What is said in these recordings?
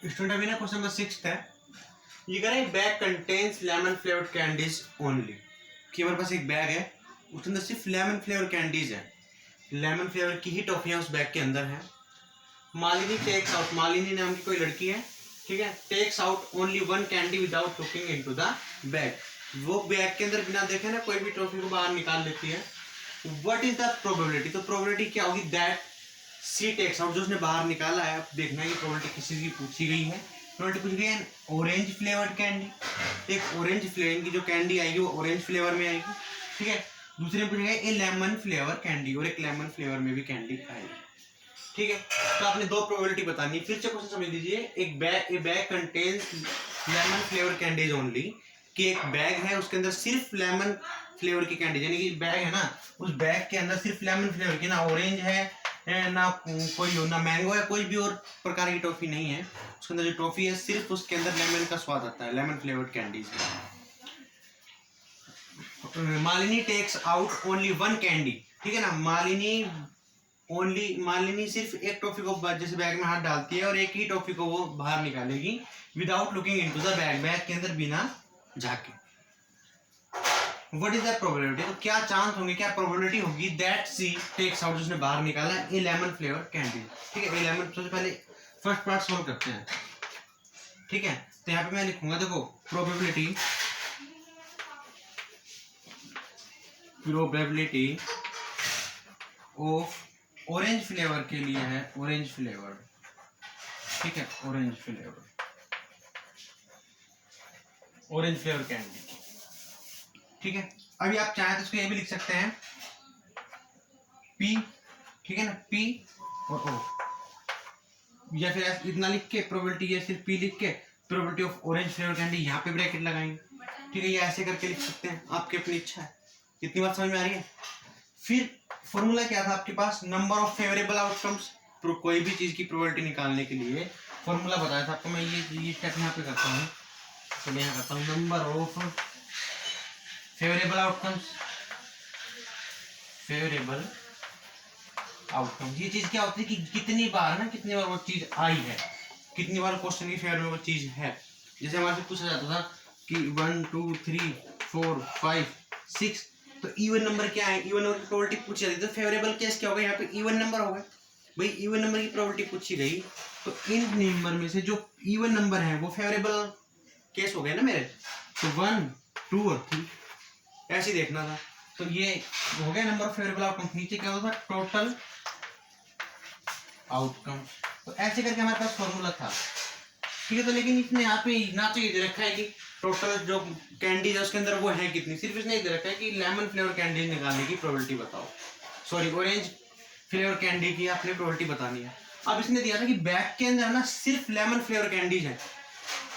Student अभी ना question number 6 है। ये कह रहे हैं bag contains lemon flavoured candies only. कि हमारे पास एक बैग है, उसके अंदर सिर्फ लेमन फ्लेवर कैंडीज है, लेमन फ्लेवर की ही टॉफियां उस बैग के अंदर है। मालिनी टेक्स आउट, मालिनी नाम की कोई लड़की है, ठीक है, takes out only one candy without looking into the bag. वो बैग के अंदर बिना देखे ना कोई भी टॉफी को बाहर निकाल लेती है। व्हाट इज द प्रोबेबिलिटी, तो प्रोबेबिलिटी क्या होगी, दैट सी टेक्स आउट, जो उसने बाहर निकाला है, आप देखना है कि प्रोबेबिलिटी किसी की पूछी गई है। प्रोबेबिलिटी पूछी गई है ऑरेंज फ्लेवर्ड कैंडी, एक ऑरेंज फ्लेवर की जो कैंडी आएगी वो ऑरेंज फ्लेवर में आएगी, ठीक है। दूसरे में पूछा गया ए लेमन फ्लेवर कैंडी, और एक लेमन फ्लेवर में भी कैंडी आएगी, ठीक है। तो आपने दो प्रोबेबिलिटी बतानी है। फिर से क्वेश्चन समझ लीजिए, एक बैग, ए bag contains lemon flavour candies only, कि एक बैग है उसके अंदर सिर्फ लेमन फ्लेवर की कैंडी, यानी कि बैग है ना, उस बैग के अंदर सिर्फ लेमन फ्लेवर की, ना ऑरेंज है ना कोई ना मैंगो है, कोई भी और प्रकार की टॉफी नहीं है। उसके अंदर जो टॉफी है सिर्फ उसके अंदर लेमन का स्वाद आता है, लेमन फ्लेवर्ड कैंडीज है। Malini takes out only one candy, ठीक है ना, मालिनी सिर्फ एक टॉफी को जैसे बैग में हाथ डालती है और एक ही टॉफी को वो बाहर निकालेगी without looking into the bag, bag के अंदर बिना झाके। What is the probability, तो क्या चांस होंगे, क्या प्रोबेबिलिटी होगी दैट सी टेक्स आउट, जिसने बाहर निकाला है ए लेमन फ्लेवर कैंडी, ठीक है। ए लेमन, सबसे पहले फर्स्ट पार्ट सॉल्व करते हैं, ठीक है। तो यहाँ पे मैं लिखूंगा, देखो प्रोबेबिलिटी ऑफ ऑरेंज फ्लेवर के लिए है, ऑरेंज फ्लेवर, ठीक है, ऑरेंज फ्लेवर कैंडी, ठीक है। अभी आप चाहें तो इसको ये भी लिख सकते हैं P, ठीक है ना, P और O, या फिर इतना लिख के प्रोबेबिलिटी, या सिर्फ P लिख के probability of orange flavour candy, यहाँ पे ब्रैकेट लगाएंगे, ठीक है। ये ऐसे करके लिख सकते हैं, आपकी अपनी इच्छा है। कितनी बात समझ में आ रही है। फिर फॉर्मूला क्या था आपके पास, नंबर ऑफ फेवरेबल आउटकम्स, कोई भी चीज की प्रोबेबिलिटी निकालने के लिए फॉर्मूला बताया था आपको। मैं ये स्टेप यहाँ पे करता हूँ, तो मैं यहाँ करता हूँ नंबर ऑफ फेवरेबल आउटकम्स, ये चीज क्या होती है कि कितनी बार वो चीज आई है, कितनी बार क्वेश्चन की फेवर में वो चीज है। जैसे हमारे से पूछा जाता था कि 1 2 3 4 5 6, तो इवन नंबर क्या है, इवन नंबर की प्रोबेबिलिटी पूछी जाती है, तो फेवरेबल केस क्या होगा, यहाँ पे इवन नंबर होगा। भाई इवन नंबर की प्रोबेबिलिटी पूछी गई, तो इन नंबर में से जो इवन नंबर है वो फेवरेबल केस हो गए ना मेरे, तो 1 2 और 3 ऐसे देखना था। तो ये हो गया नंबर ऑफ फेवरेबल आउटकम। नीचे क्या होता था, टोटल आउटकम। तो ऐसे करके हमारे पास फॉर्मूला था, ठीक है। तो लेकिन इसने यहाँ पे ना तो ये दे रखा है कि टोटल जो कैंडीज है उसके अंदर वो है कितनी, सिर्फ इसने ये दे रखा है कि लेमन फ्लेवर कैंडीज निकालने की प्रोबेबिलिटी बताओ, सॉरी ऑरेंज फ्लेवर कैंडी की आपने प्रोबेबिलिटी बतानी है। अब इसने दिया था कि बैग के अंदर ना सिर्फ लेमन फ्लेवर कैंडीज है,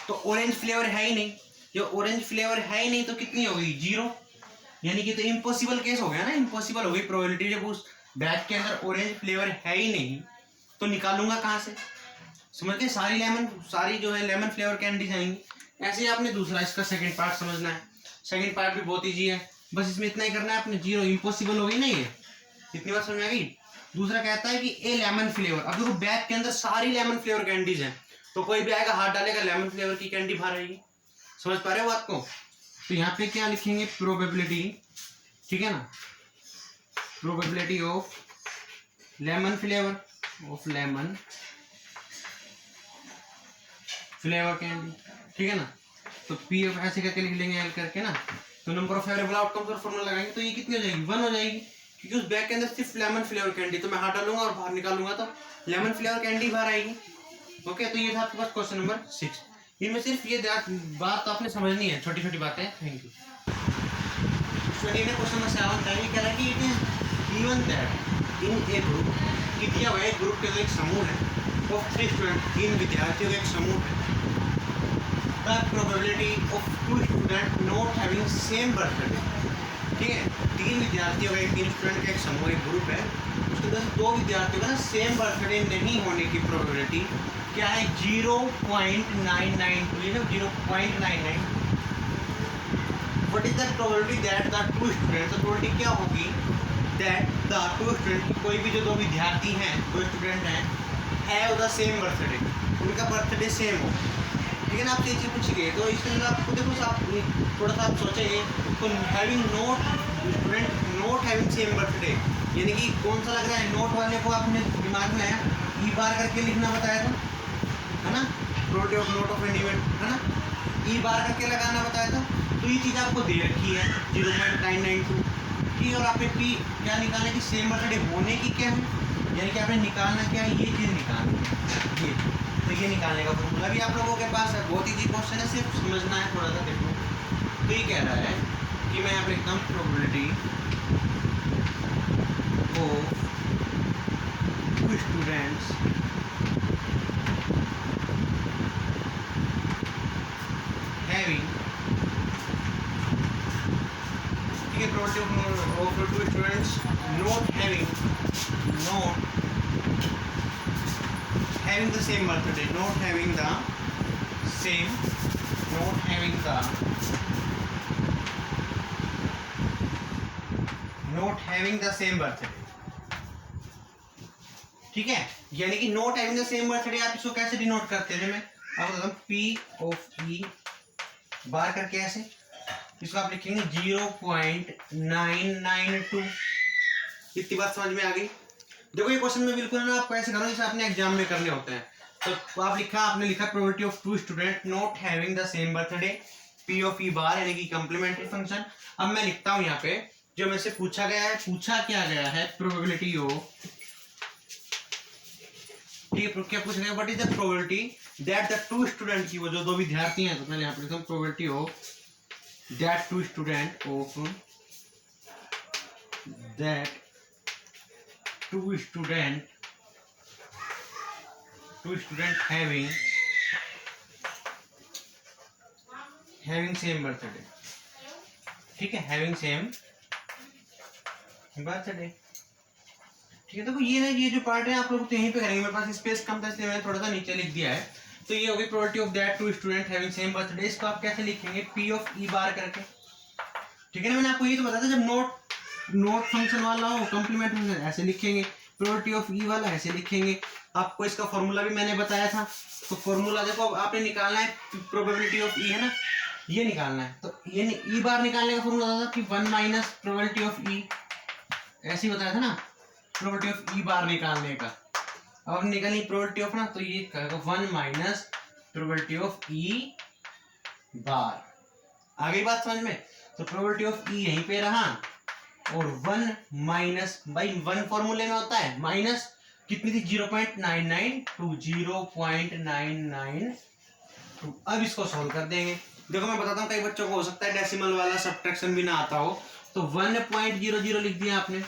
तो ऑरेंज फ्लेवर है ही नहीं। जो ऑरेंज फ्लेवर है ही नहीं तो कितनी होगी, 0, यानी कि तो इम्पॉसिबल केस हो गया ना, इम्पॉसिबल हो गई प्रोबेबिलिटी। जब उस बैग के अंदर ऑरेंज फ्लेवर है ही नहीं तो निकालूंगा कहाँ से, समझ गए। सारी जो है लेमन फ्लेवर कैंडीज आएंगी। ऐसे ही आपने दूसरा इसका सेकंड पार्ट समझना है। सेकंड पार्ट भी बहुत ईजी है, बस इसमें इतना ही करना है आपने, 0 इम्पॉसिबल हो गई ना, ये इतनी बात समझ में आ गई। दूसरा कहता है कि ए लेमन फ्लेवर, अब देखो बैग के अंदर सारी लेमन फ्लेवर कैंडीज है, तो कोई भी आएगा हाथ डालेगा लेमन फ्लेवर की कैंडी बाहर आएगी, समझ पा रहे हो बात को। तो यहाँ पे क्या लिखेंगे, प्रोबेबिलिटी, ठीक है ना, probability of lemon flavour candy, ठीक है ना। तो पी ऑफ ऐसे करके लिख लेंगे एल करके ना, तो नंबर ऑफ फेवरेबल आउटकम्स और फॉर्मूला लगाएंगे, तो ये कितनी हो जाएगी, 1 हो जाएगी, क्योंकि उस बैग के अंदर सिर्फ लेमन फ्लेवर कैंडी, तो मैं हाथ डालूंगा और बाहर निकालूंगा तो लेमन फ्लेवर कैंडी बाहर आएगी। ओके, तो ये था आपके पास क्वेश्चन नंबर 6। इनमें सिर्फ ये बात तो आपने समझनी है, छोटी छोटी बातें। Thank you. क्वेश्चन नंबर 7 है, ये कह रहा है कि it is given that in A group, कि दिया हुआ एक ग्रुप के एक समूह है ऑफ 3 स्टूडेंट, 3 विद्यार्थियों का एक समूह है, the probability of 2 student not having same birthday, ठीक है। 3 विद्यार्थियों का 3 स्टूडेंट का एक समूह, एक ग्रुप है, उसके अंदर 2 विद्यार्थियों का ना सेम बर्थडे नहीं होने की प्रोबेबिलिटी क्या है, 0.992, 0.99। What is the probability that the 2 student, तो प्रोबेबिलिटी क्या होगी दैट द 2 स्टूडेंट, कोई भी जो 2 विद्यार्थी हैं, 2 स्टूडेंट हैं, हैव द सेम बर्थडे, उनका बर्थडे सेम हो, ठीक है ना, आपसे ये चीज़ पूछी गई। तो इसके अंदर आपको देखो आप थोड़ा सा आप सोचेंगे तो having note student note having same birthday, यानी कि कौन सा लग रहा है, नोट वाले को आपने दिमाग में आया ई बार करके लिखना बताया था, है ना, probability of note of an event, है ना, ई बार करके लगाना बताया था। तो ये चीज़ आपको दे रखी है 0.992, ठीक है, और आपने पी क्या निकालना है कि सेम बर्थडे होने की क्या है, यानी कि आपने निकालना क्या है, ये चीज़ निकालनी है, ये तो ये निकालने का फॉर्मूला भी आप लोगों के पास है। बहुत इजी क्वेश्चन है, सिर्फ समझना है थोड़ा सा। देखो तो ये कह रहा है कि मैं यहाँ पे एकदम प्रोबेबिलिटी को स्टूडेंट्स हैविंग, ठीक है, probability of two students not having the same birthday, not having the same birthday, ठीक है, यानी कि not having the same birthday आप इसको कैसे डिनोट करते हैं, मैं आपको बताऊं, पी ऑफ ई बार करके ऐसे इसको आप लिखेंगे 0.992। इतनी बात समझ में आ गई। देखो ये क्वेश्चन में बिल्कुल ना आपको ऐसे करना जैसे आपने एग्जाम में करने होते हैं। तो आपने लिखा probability of two student not having the same birthday, P of E bar यानी कि कॉम्प्लीमेंट्री फंक्शन। अब मैं लिखता हूं यहाँ पे जो मेरे से पूछा क्या गया है प्रोबेबिलिटी ऑफ, ठीक है, क्या पूछा गया, what is the probability that the two student की, वो जो दो विद्यार्थी हैं, तो मैं यहाँ पे लिखता हूं probability of that two student having same birthday, ठीक है, having same birthday, ठीक है। तो ये जो पार्ट है आप लोग तो यहीं पे करेंगे, मेरे पास स्पेस कम था इसलिए मैंने थोड़ा सा नीचे लिख दिया है। तो ये होगी probability of that two student having same birthday. इसको आप कैसे लिखेंगे, पी ऑफ ई बार करके, ठीक है ना। मैंने आपको ये तो बताया था जब नोट फंक्शन वाला हो, कॉम्प्लीमेंट फंक्शन ऐसे लिखेंगे, प्रोबेबिलिटी ऑफ ई वाला ऐसे लिखेंगे। आपको इसका फॉर्मूला भी मैंने बताया था। तो फॉर्मूला देखो अब आपने निकालना है प्रोबेबिलिटी ऑफ ई, है ना, ये निकालना है। तो ये ई बार निकालने का फॉर्मूला था कि 1 माइनस प्रोबेबिलिटी ऑफ ई, ऐसे ही बताया था ना, प्रोबेबिलिटी ऑफ ई बार निकालने का। अब निकालनी प्रोबेबिलिटी ऑफ ना, तो ये कहेगा 1 माइनस प्रोबेबिलिटी ऑफ ई बार। आ गई बात समझ में। तो प्रोबेबिलिटी ऑफ ई यहीं पे रहा और 1 माइनस, भाई 1 फॉर्मूले में होता है, माइनस कितनी थी 0.992। अब इसको सॉल्व कर देंगे। देखो मैं बताता हूँ, कई बच्चों को हो सकता है डेसिमल वाला सब्ट्रैक्शन भी ना आता हो। तो 1.00 लिख दिया आपने।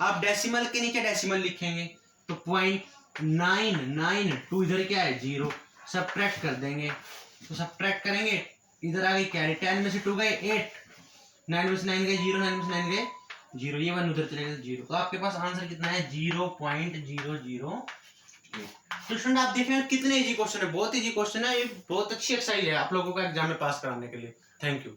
आप डेसिमल के नीचे डेसिमल लिखेंगे तो 0.992, इधर क्या है 0, सब्ट्रैक्ट कर देंगे। तो सब्ट्रैक्ट करेंगे, इधर आ गई कैरी, 10 में से 2 गए 8, 9 में से 9 गए 0, 9 में से 9 गए 0, ये 1 उधर चले गए 0। तो आपके पास आंसर कितना है 0.008। तो स्टूडेंट आप देख रहे हैं कितने इजी क्वेश्चन है, बहुत इजी क्वेश्चन है, ये बहुत अच्छी एक्सरसाइज है आप लोगों को एग्जाम में पास कराने के लिए। Thank you.